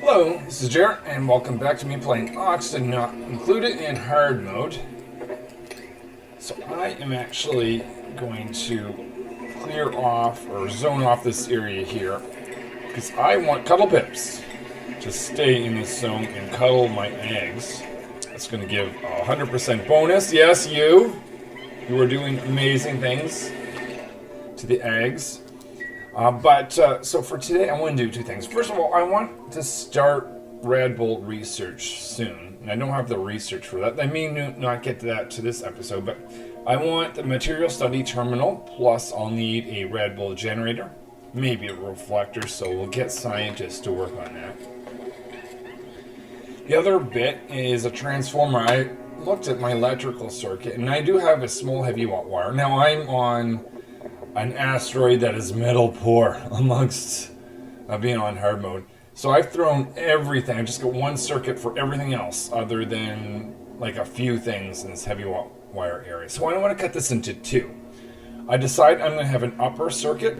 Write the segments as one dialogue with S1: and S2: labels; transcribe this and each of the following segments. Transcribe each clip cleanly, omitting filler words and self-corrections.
S1: Hello, this is Jarrett, and welcome back to me playing Oxygen Not Included in hard mode. So I am actually going to clear off or zone off this area here because I want Cuddle Pips to stay in this zone and cuddle my eggs. That's going to give a 100% bonus. Yes, you are doing amazing things to the eggs. So for today, I want to do two things. First of all, I want to start Radbolt research soon. And I don't have the research for that. I may not get to that to this episode, but I want the material study terminal, plus I'll need a Radbolt generator, maybe a reflector, so we'll get scientists to work on that. The other bit is a transformer. I looked at my electrical circuit, and I do have a small heavy watt wire. Now I'm on an asteroid that is metal poor amongst being on hard mode. So I've thrown everything. I just got one circuit for everything else other than like a few things in this heavy wire area. So I want to cut this into two. I decide I'm going to have an upper circuit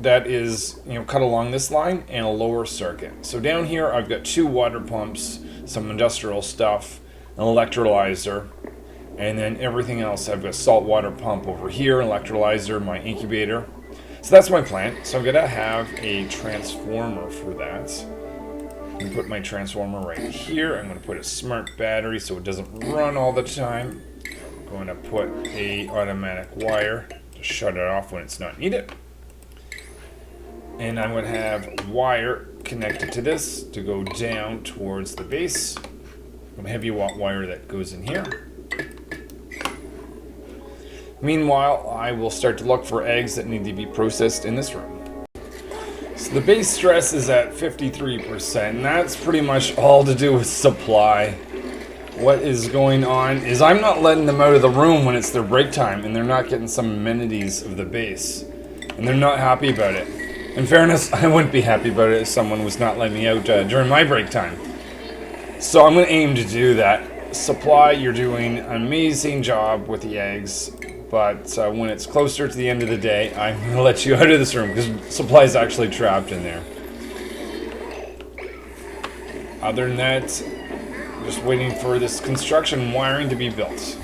S1: that is, cut along this line and a lower circuit. So down here I've got two water pumps, some industrial stuff, an electrolyzer, and then everything else. I've got a saltwater pump over here, an electrolyzer, my incubator. So that's my plan. So I'm going to have a transformer for that. I'm going to put my transformer right here. I'm going to put a smart battery so it doesn't run all the time. I'm going to put a automatic wire to shut it off when it's not needed. And I'm going to have wire connected to this to go down towards the base. A heavy watt wire that goes in here. Meanwhile, I will start to look for eggs that need to be processed in this room. So the base stress is at 53%, and that's pretty much all to do with supply. What is going on is I'm not letting them out of the room when it's their break time, and they're not getting some amenities of the base. And they're not happy about it. In fairness, I wouldn't be happy about it if someone was not letting me out during my break time. So I'm going to aim to do that. Supply, you're doing an amazing job with the eggs. But when it's closer to the end of the day, I'm going to let you out of this room because supply is actually trapped in there. Other than that, I'm just waiting for this construction wiring to be built.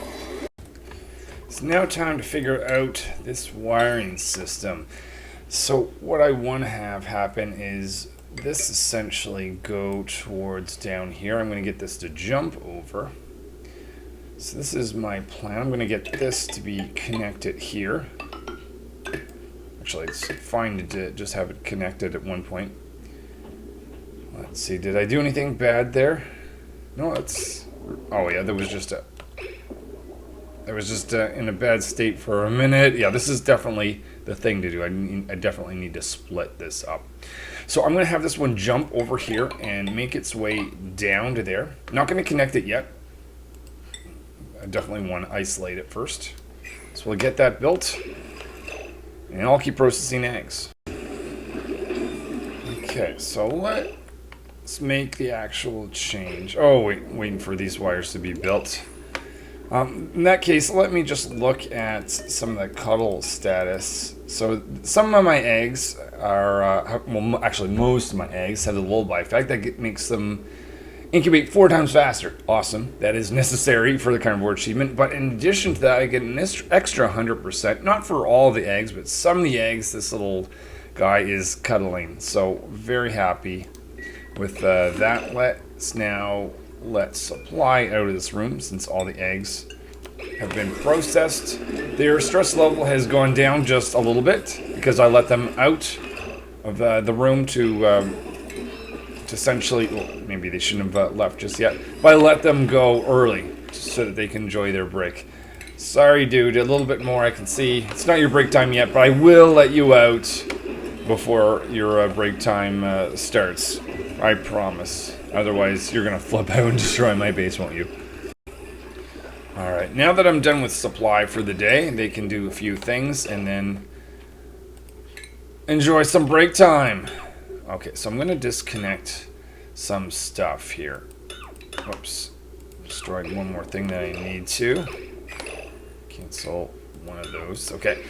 S1: It's now time to figure out this wiring system. So what I want to have happen is this essentially go towards down here. I'm going to get this to jump over. So this is my plan. I'm going to get this to be connected here. Actually, it's fine to just have it connected at one point. Let's see, did I do anything bad there? No, it's... Oh yeah, there was just in a bad state for a minute. Yeah, this is definitely the thing to do. I definitely need to split this up. So I'm going to have this one jump over here and make its way down to there. Not going to connect it yet. I definitely want to isolate it first. So we'll get that built, and I'll keep processing eggs. Okay, so let's make the actual change. Oh, waiting for these wires to be built. In that case, let me just look at some of the cuddle status. So some of my eggs are, well, actually most of my eggs have the lullaby effect that makes them incubate 4 times faster. Awesome. That is necessary for the carnivore achievement. But in addition to that, I get an extra 100%. Not for all the eggs, but some of the eggs this little guy is cuddling. So very happy with that. Let's supply out of this room since all the eggs have been processed. Their stress level has gone down just a little bit because I let them out of the room to essentially, well, maybe they shouldn't have left just yet, but I let them go early so that they can enjoy their break. Sorry, dude, a little bit more I can see. It's not your break time yet, but I will let you out before your break time starts. I promise. Otherwise, you're going to flip out and destroy my base, won't you? Alright, now that I'm done with supply for the day, they can do a few things and then enjoy some break time. Okay, so I'm going to disconnect some stuff here. Whoops. Destroyed one more thing that I need to. Cancel one of those. Okay,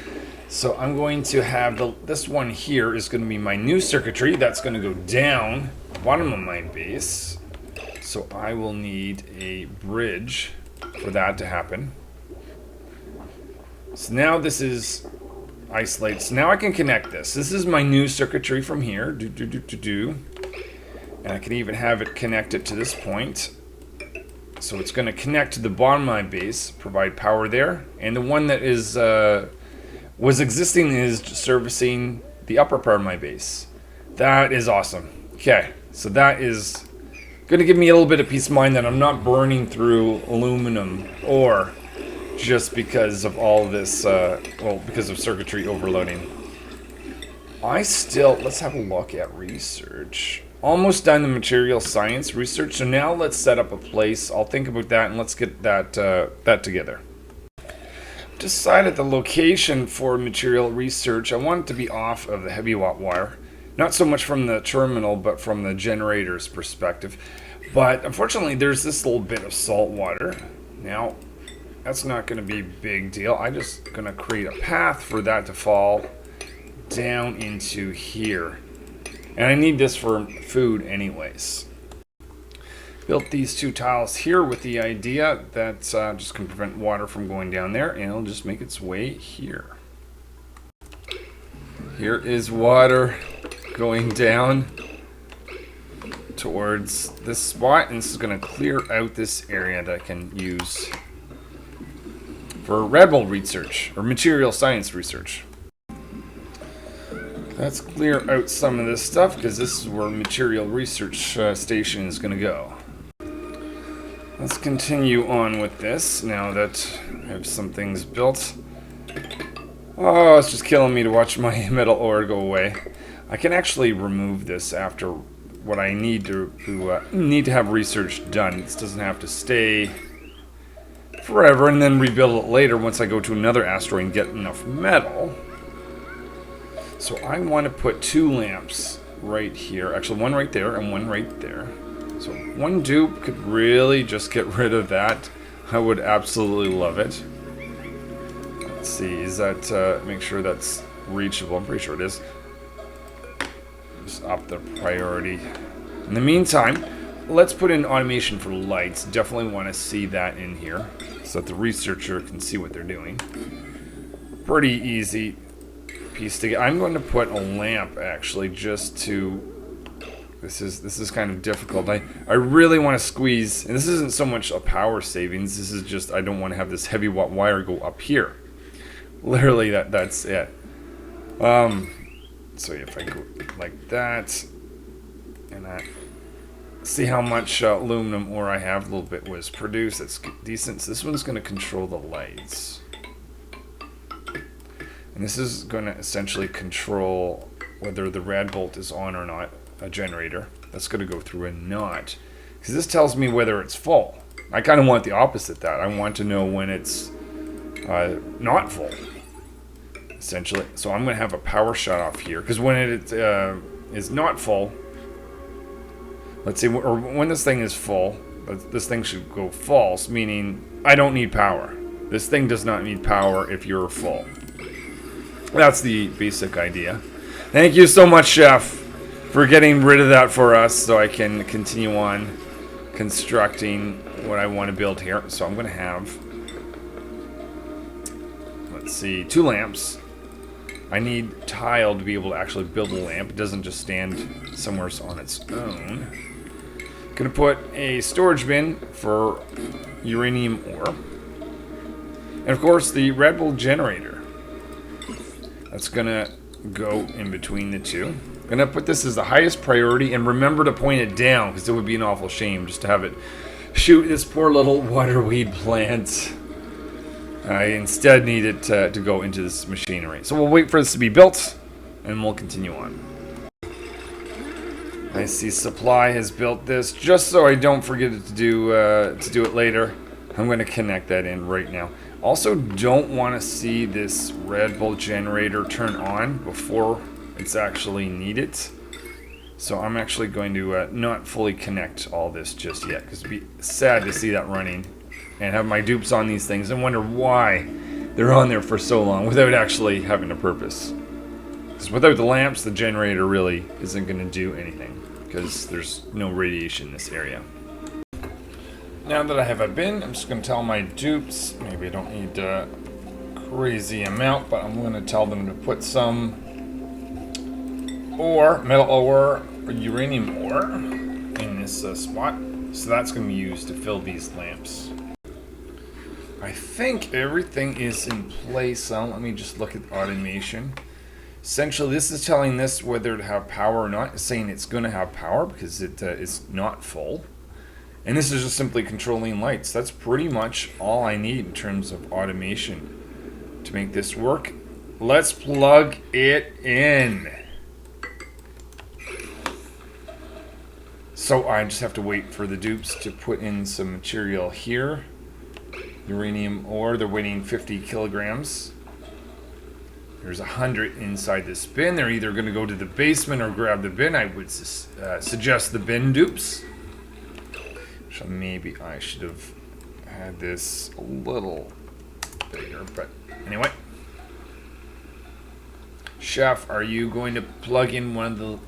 S1: so I'm going to have this one here is going to be my new circuitry. That's going to go down bottom of my base. So I will need a bridge for that to happen. So now this is isolated. So now I can connect this. This is my new circuitry from here. And I can even have it connected to this point. So it's going to connect to the bottom of my base, provide power there. And the one that is was existing is servicing the upper part of my base. That is awesome. Okay, so that is going to give me a little bit of peace of mind that I'm not burning through aluminum ore just because of all this, well, because of circuitry overloading. Let's have a look at research. Almost done the material science research, so now let's set up a place. I'll think about that and let's get that, that together. Decided the location for material research. I want it to be off of the heavy watt wire. Not so much from the terminal, but from the generator's perspective. But unfortunately, there's this little bit of salt water. Now, that's not going to be a big deal. I'm just going to create a path for that to fall down into here. And I need this for food anyways. Built these two tiles here with the idea that just can prevent water from going down there, and it'll just make its way here. Here is water going down towards this spot, and this is going to clear out this area that I can use for Red Bull research or material science research. Let's clear out some of this stuff because this is where material research station is going to go. Let's continue on with this now that I have some things built. Oh, it's just killing me to watch my metal ore go away. I can actually remove this after what I need to have research done. This doesn't have to stay forever and then rebuild it later once I go to another asteroid and get enough metal. So I want to put 2 lamps right here. Actually, one right there and one right there. So one dupe could really just get rid of that. I would absolutely love it. Let's see, is that, make sure that's reachable. I'm pretty sure it is. Just up the priority. In the meantime, let's put in automation for lights. Definitely want to see that in here so that the researcher can see what they're doing. Pretty easy piece to get. I'm going to put a lamp actually just to... This is kind of difficult. I really want to squeeze, and this isn't so much a power savings, this is just I don't want to have this heavy watt wire go up here. Literally that's it. So if I go like that, and I see how much aluminum ore I have, a little bit was produced, that's decent. So this one's going to control the lights. And this is going to essentially control whether the red bolt is on or not. A generator that's going to go through a knot, because this tells me whether it's full. I kind of want the opposite that. I want to know when it's not full, essentially. So I'm going to have a power shut off here, because when it is not full, let's see, or when this thing is full, this thing should go false, meaning I don't need power. This thing does not need power if you're full. That's the basic idea. Thank you so much, Chef, for getting rid of that for us so I can continue on constructing what I want to build here. So I'm going to have, let's see, 2 lamps. I need tile to be able to actually build a lamp. It doesn't just stand somewhere on its own. Going to put a storage bin for uranium ore. And of course the Red Bull generator. That's going to go in between the two. I'm going to put this as the highest priority, and remember to point it down, because it would be an awful shame just to have it shoot this poor little waterweed plant. I instead need it to go into this machinery. So we'll wait for this to be built, and we'll continue on. I see Supply has built this, just so I don't forget to do it later. I'm going to connect that in right now. Also, don't want to see this Red Bull generator turn on before it's actually needed. So I'm actually going to not fully connect all this just yet, because it'd be sad to see that running and have my dupes on these things and wonder why they're on there for so long without actually having a purpose. Because without the lamps, the generator really isn't going to do anything. because there's no radiation in this area. Now that I have a bin, I'm just going to tell my dupes, maybe I don't need a crazy amount, but I'm going to tell them to put some ore, metal ore, or uranium ore in this spot. So that's going to be used to fill these lamps. I think everything is in place. So let me just look at automation. Essentially, this is telling this whether to have power or not. It's saying it's going to have power because it is not full. And this is just simply controlling lights. That's pretty much all I need in terms of automation to make this work. Let's plug it in. So I just have to wait for the dupes to put in some material here. Uranium ore, they're weighing 50 kilograms. There's 100 inside this bin. They're either going to go to the basement or grab the bin. I would suggest the bin dupes. So maybe I should have had this a little bigger, but anyway. Chef, are you going to plug in one of the...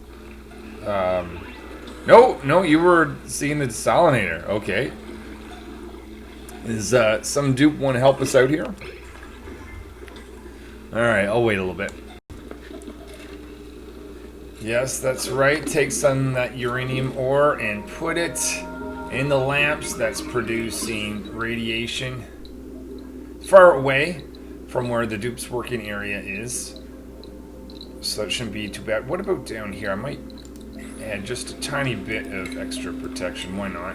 S1: No, you were seeing the desalinator. Okay. Is some dupe want to help us out here? Alright, I'll wait a little bit. Yes, that's right. Take some of that uranium ore and put it in the lamps that's producing radiation far away from where the dupe's working area is. So that shouldn't be too bad. What about down here? I might add just a tiny bit of extra protection. Why not?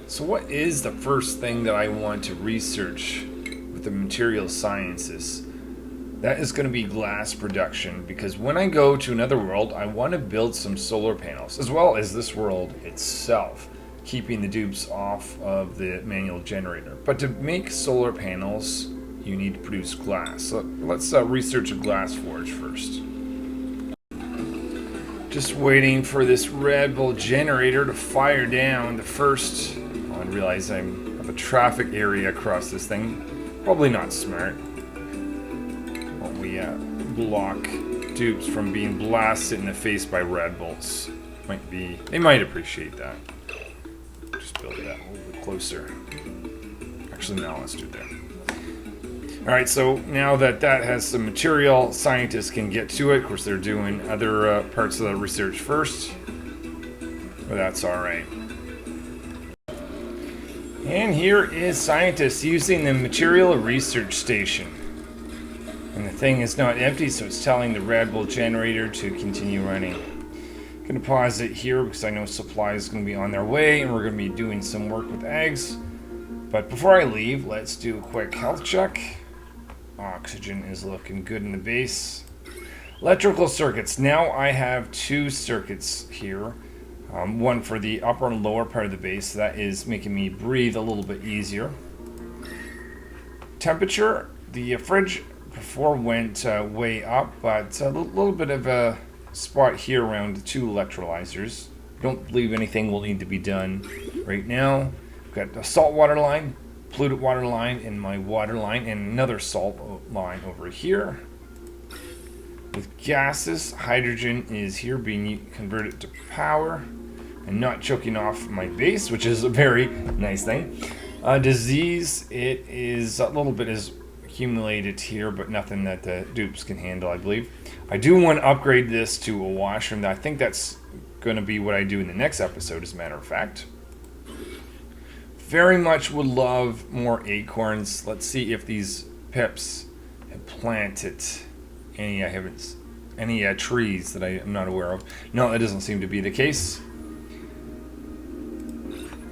S1: So what is the first thing that I want to research with the material sciences? That is going to be glass production, because when I go to another world, I want to build some solar panels, as well as this world itself, keeping the dupes off of the manual generator. But to make solar panels, you need to produce glass. So let's research a glass forge first. Just waiting for this Red Bull generator to fire down the first... Oh, I realize I have a traffic area across this thing. Probably not smart. We block dupes from being blasted in the face by Red Bulls. They might appreciate that. Just build that a little bit closer. Actually, no, let's do it there. Alright, so now that has some material, scientists can get to it. Of course, they're doing other parts of the research first. But that's alright. And here is scientists using the material research station. And the thing is not empty, so it's telling the Red Bull generator to continue running. I'm going to pause it here because I know supply is going to be on their way, and we're going to be doing some work with eggs. But before I leave, let's do a quick health check. Oxygen is looking good in the base. Electrical circuits. Now I have two circuits here. One for the upper and lower part of the base. That is making me breathe a little bit easier. Temperature. The fridge before went way up, but a little bit of a spot here around the two electrolyzers. Don't believe anything will need to be done right now. I've got a salt water line, polluted water line in my water line, and another salt line over here. With gases, hydrogen is here being converted to power and not choking off my base, which is a very nice thing. Disease, it is a little bit is accumulated here, but nothing that the dupes can handle, I believe. I do want to upgrade this to a washroom. I think that's going to be what I do in the next episode, as a matter of fact. Very much would love more acorns. Let's see if these pips have planted any trees that I am not aware of. No, that doesn't seem to be the case.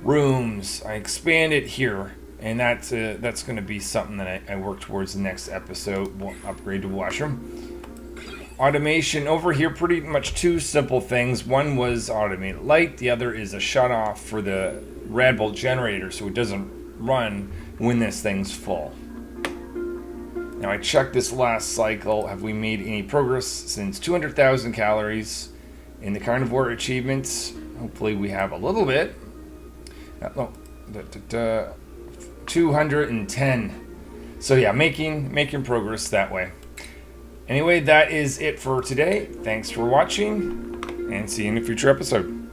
S1: Rooms. I expanded here. And that's going to be something that I work towards the next episode. We'll upgrade to washroom. Automation over here, pretty much two simple things. One was automated light. The other is a shut off for the Red Bull generator so it doesn't run when this thing's full. Now I checked this last cycle. Have we made any progress since 200,000 calories in the carnivore achievements? Hopefully we have a little bit. 210. So yeah, making progress that way. Anyway, that is it for today. Thanks for watching, and see you in a future episode.